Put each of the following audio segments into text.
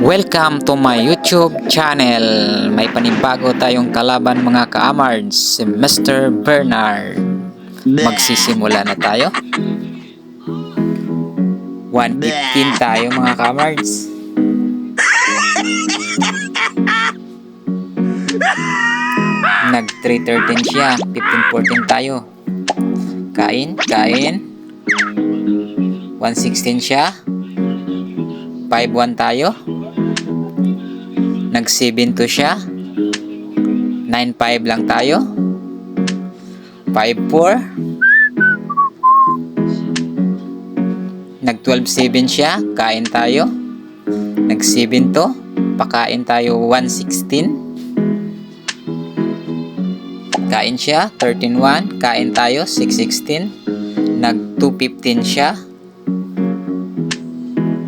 Welcome to my YouTube channel. May panibago tayong kalaban mga ka-amards, si Mr. Bernard. Magsisimula na tayo. 115 tayo mga ka-amards. Nag 313 siya, 1514 tayo. Kain. 116 siya. 5-1 tayo. Nag 7-2 siya. 9-5 lang tayo. 5-4. Nag 12-7 siya. Kain tayo. Nag 7-2. Pakain tayo 116. Kain siya. 13-1. Kain tayo 6-16. Nag 2-15 siya.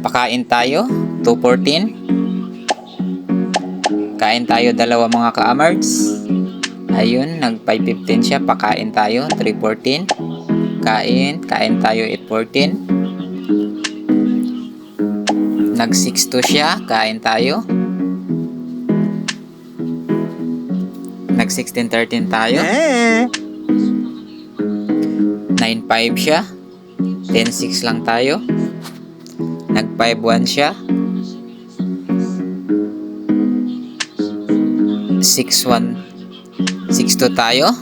Pakain tayo 2-14. Kain tayo dalawa mga ka-amards. Ayun, nag 5-15 siya. Pakain tayo 3-14. Kain tayo 8-14. Nag 6-2 siya. Kain tayo. Nag 16-13 tayo. 9-5 siya. 10-6 lang tayo. Nag 5-1 siya. 6-1. 6-2 tayo.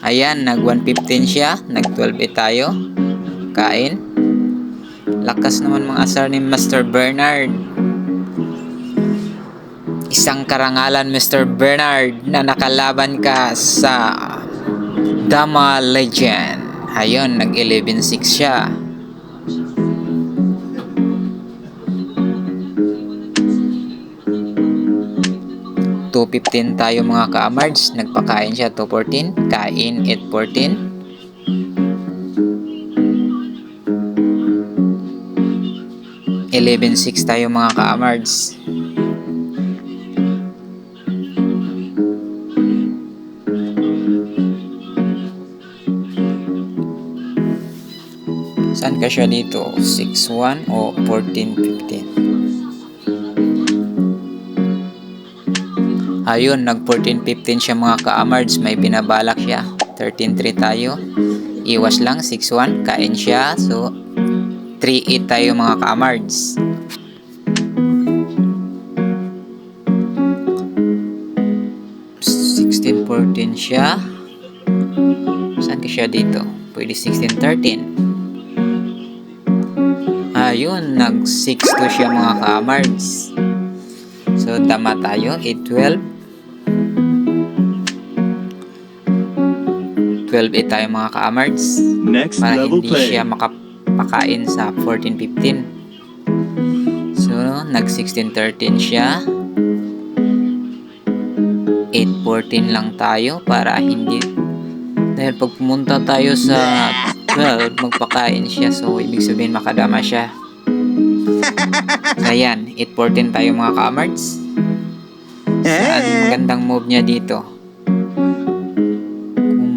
Ayan, nag 115 siya. Nag 12-8 tayo. Kain. Lakas naman mga asar ni Mr. Bernard. Isang karangalan Mr. Bernard na nakalaban ka sa Dama Legend. Ayun, nag 11-6 siya. 2-15 tayo mga ka-amards. Nagpakain siya 2-14. Kain 8-14. (11-6) tayo mga ka-amards. Saan ka siya dito? 6-1 o 14-15? Ayun, nag 14-15 siya mga ka-amards. May binabalak siya. 13-3 tayo. Iwas lang, 6-1. Kain siya. So, 3-8 tayo mga ka-amards. (16-14) siya. Saan ka siya dito? Pwede 16-13. Ayun, nag 6-2 siya mga ka-amards. So, dama tayo. 8-12. 12-8 tayo mga ka-amards. Next para level hindi play. siya makapakain sa 14-15. So, nag 16-13 siya. 8-14 lang tayo para hindi, dahil pag pumunta tayo sa 12, magpakain siya. So, ibig sabihin makadama siya. So, ayan. 8-14 tayo mga ka-amards. Saan magandang move niya dito?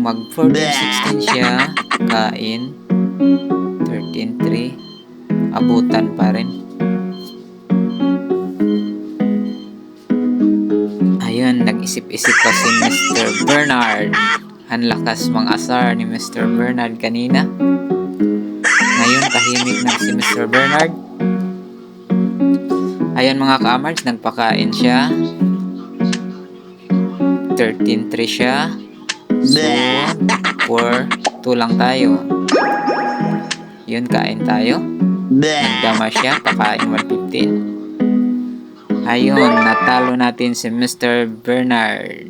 Mag 14-16 siya. Kain 13-3. Abutan pa rin. Ayun, nag-isip-isip pa si Mr. Bernard. Ang lakas mga asar ni Mr. Bernard kanina. Ngayon tahimik na si Mr. Bernard. Ayun mga ka-amards, nagpakain siya. 13-3 siya. So, 4-2 lang tayo. Yun, kain tayo. Nagdama siya, pakain 115. Ayun, natalo natin si Mr. Bernard.